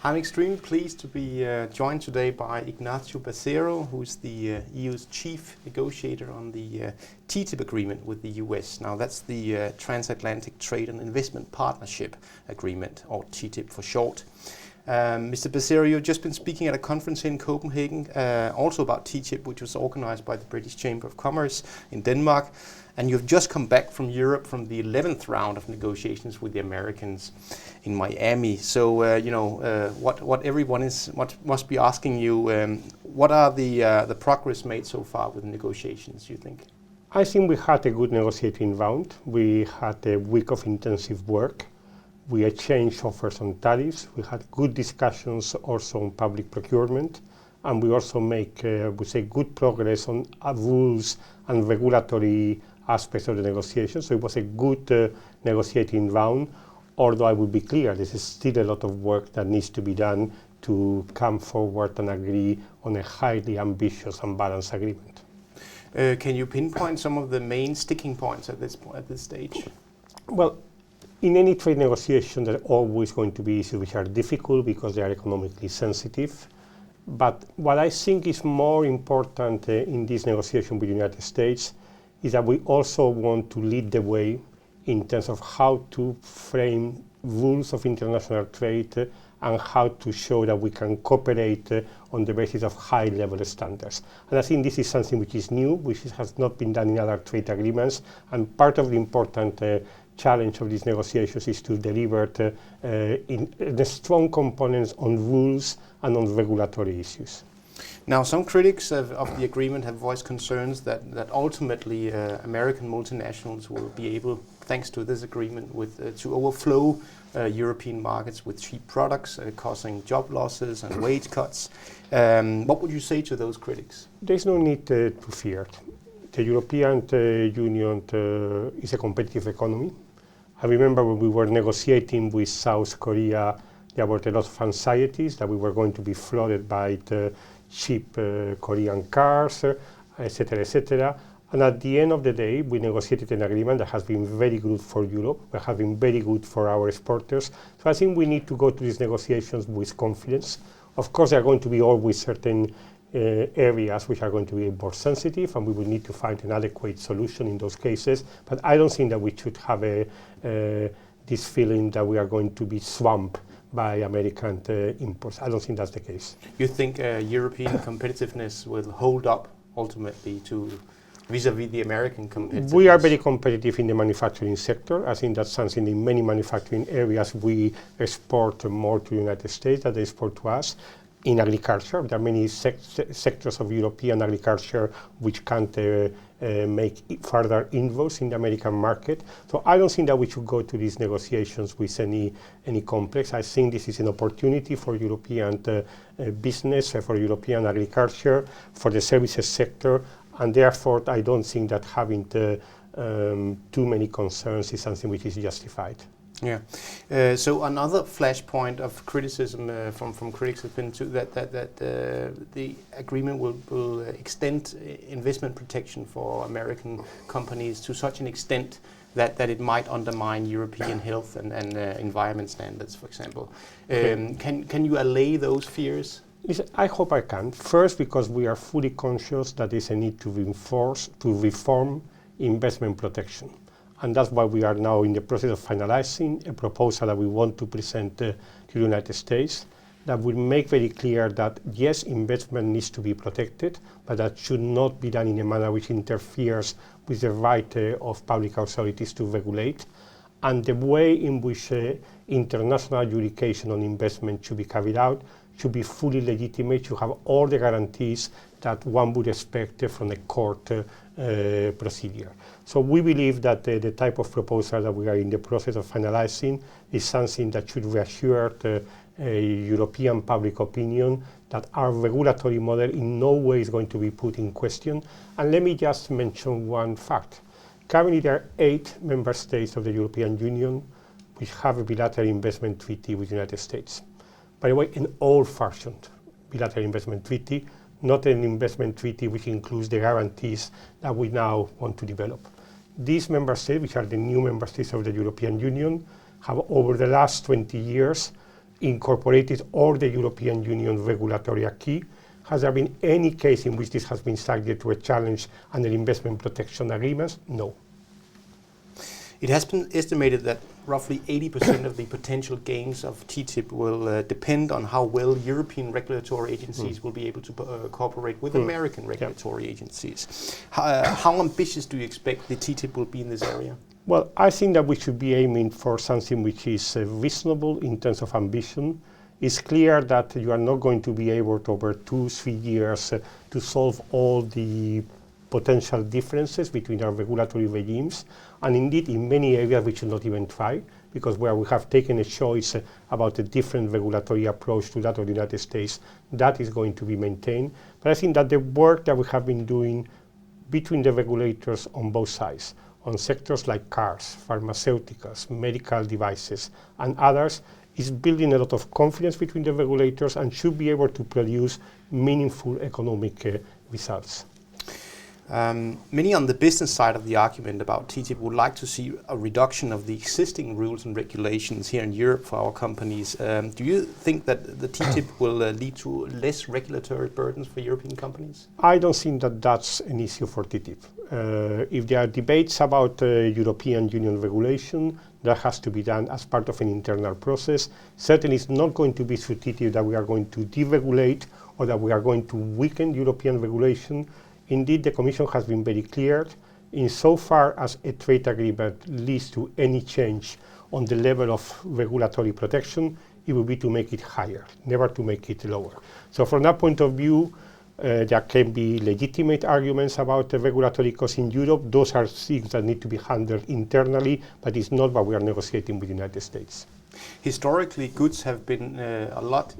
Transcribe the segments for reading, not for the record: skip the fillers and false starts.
I'm extremely pleased to be joined today by Ignacio Bercero, who's the EU's chief negotiator on the TTIP agreement with the US. Now that's the Transatlantic Trade and Investment Partnership Agreement, or TTIP for short. Mr. Bercero, you've just been speaking at a conference here in Copenhagen, also about TTIP, which was organized by the British Chamber of Commerce in Denmark. And you've just come back from Europe from the 11th round of negotiations with the Americans in Miami. So, what everyone must be asking you, what are the progress made so far with the negotiations, you think? I think we had a good negotiating round. We had a week of intensive work. We exchanged offers on tariffs. We had good discussions also on public procurement. And we also make, good progress on rules and regulatory aspects of the negotiation. So it was a good negotiating round, although I will be clear, this is still a lot of work that needs to be done to come forward and agree on a highly ambitious and balanced agreement. Can you pinpoint some of the main sticking points at this stage? Well, in any trade negotiation, there are always going to be issues which are difficult because they are economically sensitive. But what I think is more important in this negotiation with the United States is that we also want to lead the way in terms of how to frame rules of international trade and how to show that we can cooperate on the basis of high-level standards. And I think this is something which is new, which has not been done in other trade agreements. And part of the important challenge of these negotiations is to deliver the strong components on rules and on regulatory issues. Now, some critics of the agreement have voiced concerns that ultimately American multinationals will be able, thanks to this agreement, to overflow European markets with cheap products, causing job losses and wage cuts. What would you say to those critics? There's no need to fear. The European Union is a competitive economy. I remember when we were negotiating with South Korea, there were a lot of anxieties that we were going to be flooded by the cheap Korean cars, etc., etc. And at the end of the day, we negotiated an agreement that has been very good for Europe, that has been very good for our exporters. So I think we need to go to these negotiations with confidence. Of course, there are going to be always certain areas which are going to be more sensitive, and we will need to find an adequate solution in those cases. But I don't think that we should have this feeling that we are going to be swamped by American imports. I don't think that's the case. You think European competitiveness will hold up ultimately to vis-a-vis the American competitiveness? We are very competitive in the manufacturing sector. I think that's something in many manufacturing areas we export more to the United States than they export to us. In agriculture, there are many sectors of European agriculture which can't make further inroads in the American market. So I don't think that we should go to these negotiations with any complex. I think this is an opportunity for European business, for European agriculture, for the services sector, and therefore I don't think that having too many concerns is something which is justified. Yeah. So another flashpoint of criticism from critics has been that the agreement will extend investment protection for American companies to such an extent that it might undermine European health and environment standards, for example. Can you allay those fears? Listen, I hope I can. First, because we are fully conscious that there is a need to reform investment protection. And that's why we are now in the process of finalizing a proposal that we want to present to the United States that will make very clear that, yes, investment needs to be protected, but that should not be done in a manner which interferes with the right of public authorities to regulate. And the way in which international adjudication on investment should be carried out should be fully legitimate, should have all the guarantees that one would expect from a court procedure. So we believe that the type of proposal that we are in the process of finalizing is something that should reassure European public opinion that our regulatory model in no way is going to be put in question. And let me just mention one fact. Currently, there are 8 member states of the European Union which have a bilateral investment treaty with the United States. By the way, an old-fashioned bilateral investment treaty, not an investment treaty which includes the guarantees that we now want to develop. These member states, which are the new member states of the European Union, have over the last 20 years incorporated all the European Union regulatory acquis. Has there been any case in which this has been subject to a challenge under investment protection agreements? No. It has been estimated that roughly 80% of the potential gains of TTIP will depend on how well European regulatory agencies will be able to cooperate with American regulatory agencies. How ambitious do you expect the TTIP will be in this area? Well, I think that we should be aiming for something which is reasonable in terms of ambition. It's clear that you are not going to be able to, over 2-3 years, to solve all the potential differences between our regulatory regimes. And indeed, in many areas, we should not even try, because where we have taken a choice about a different regulatory approach to that of the United States, that is going to be maintained. But I think that the work that we have been doing between the regulators on both sides, on sectors like cars, pharmaceuticals, medical devices, and others, is building a lot of confidence between the regulators and should be able to produce meaningful economic results. Many on the business side of the argument about TTIP would like to see a reduction of the existing rules and regulations here in Europe for our companies. Do you think that the TTIP will lead to less regulatory burdens for European companies? I don't think that that's an issue for TTIP. If there are debates about European Union regulation, that has to be done as part of an internal process. Certainly it's not going to be through TTIP that we are going to deregulate or that we are going to weaken European regulation. Indeed, the Commission has been very clear insofar as a trade agreement leads to any change on the level of regulatory protection, it will be to make it higher, never to make it lower. So from that point of view, there can be legitimate arguments about the regulatory costs in Europe. Those are things that need to be handled internally, but it's not what we are negotiating with the United States. Historically, goods have been a lot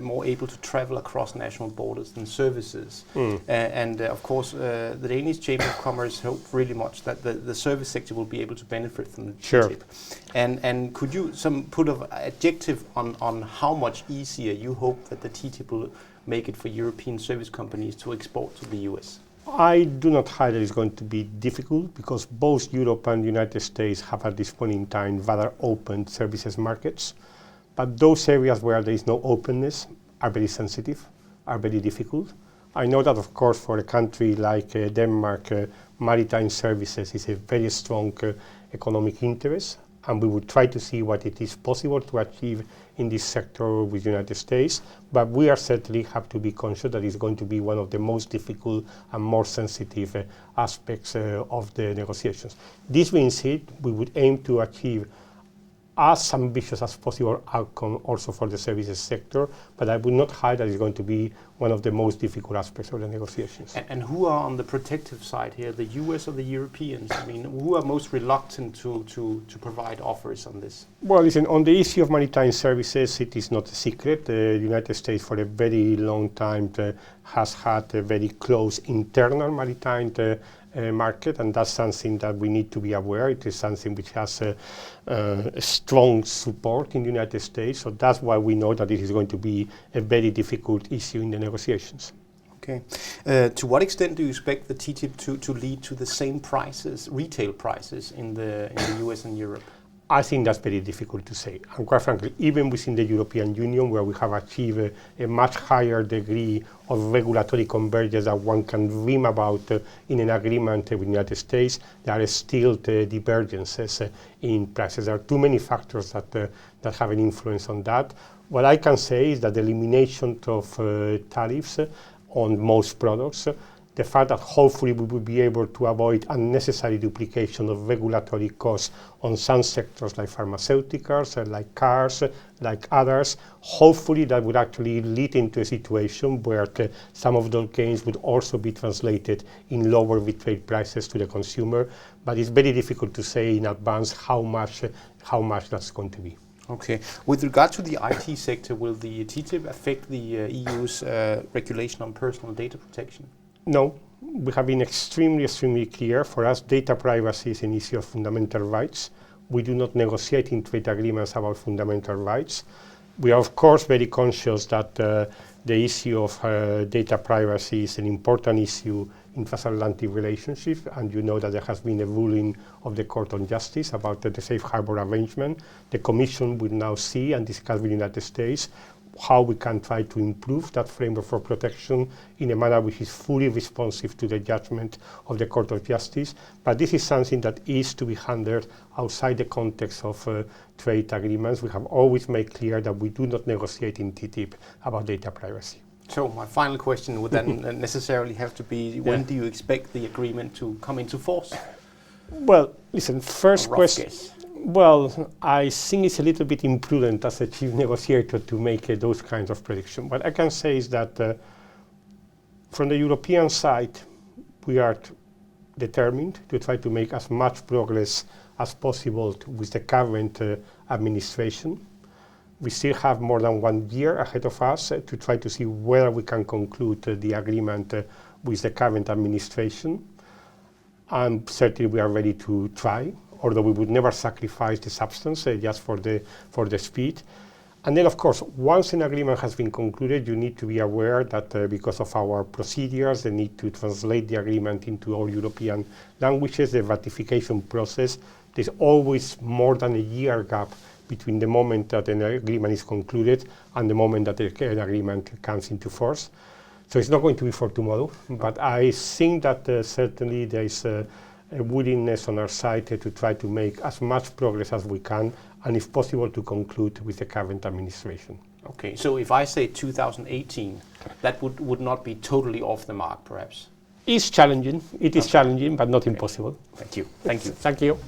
more able to travel across national borders than services. Of course, the Danish Chamber of Commerce hope really much that the service sector will be able to benefit from the TTIP. And could you put an adjective on how much easier you hope that the TTIP will make it for European service companies to export to the US? I do not hide that it's going to be difficult because both Europe and the United States have at this point in time rather open services markets. But those areas where there is no openness are very sensitive, are very difficult. I know that, of course, for a country like Denmark, maritime services is a very strong economic interest, and we would try to see what it is possible to achieve in this sector with the United States, but we are certainly have to be conscious that it's going to be one of the most difficult and more sensitive aspects of the negotiations. This being said, we would aim to achieve as ambitious as possible outcome also for the services sector, but I would not hide that it's going to be one of the most difficult aspects of the negotiations. And who are on the protective side here, the US or the Europeans? I mean, who are most reluctant to provide offers on this? Well, listen, on the issue of maritime services, it is not a secret. The United States for a very long time has had a very close internal maritime market, and that's something that we need to be aware. It is something which has a strong support in the United States, so that's why we know that it is going to be a very difficult issue in the negotiations. Okay. To what extent do you expect the TTIP to lead to the same prices, retail prices, in the US and Europe? I think that's very difficult to say. And quite frankly, even within the European Union, where we have achieved a much higher degree of regulatory convergence that one can dream about in an agreement with the United States, there are still divergences in prices. There are too many factors that have an influence on that. What I can say is that the elimination of tariffs on most products, the fact that hopefully we will be able to avoid unnecessary duplication of regulatory costs on some sectors like pharmaceuticals, like cars, like others, hopefully that would actually lead into a situation where some of those gains would also be translated in lower retail prices to the consumer. But it's very difficult to say in advance how much that's going to be. Okay. With regard to the IT sector, will the TTIP affect the EU's regulation on personal data protection? No, we have been extremely clear. For us, data privacy is an issue of fundamental rights. We do not negotiate in trade agreements about fundamental rights. We are, of course, very conscious that the issue of data privacy is an important issue in transatlantic relationships, and you know that there has been a ruling of the Court of Justice about the safe harbor arrangement. The Commission will now see and discuss with the United States how we can try to improve that framework for protection in a manner which is fully responsive to the judgment of the Court of Justice. But this is something that is to be handled outside the context of trade agreements. We have always made clear that we do not negotiate in TTIP about data privacy. So my final question would then necessarily have to be, when do you expect the agreement to come into force? Well, listen, first question. Well, I think it's a little bit imprudent as a chief negotiator to make those kinds of predictions. What I can say is that from the European side, we are determined to try to make as much progress as possible with the current administration. We still have more than 1 year ahead of us to try to see whether we can conclude the agreement with the current administration. And certainly we are ready to try, although we would never sacrifice the substance just for the speed. And then, of course, once an agreement has been concluded, you need to be aware that because of our procedures, the need to translate the agreement into all European languages, the ratification process, there's always more than a year gap between the moment that an agreement is concluded and the moment that the agreement comes into force. So it's not going to be for tomorrow, but I think that certainly there is a willingness on our side to try to make as much progress as we can, and if possible to conclude with the current administration. Okay, so if I say 2018, that would not be totally off the mark, perhaps? It's challenging. It is challenging, but not impossible. Thank you. Thank you. Thank you.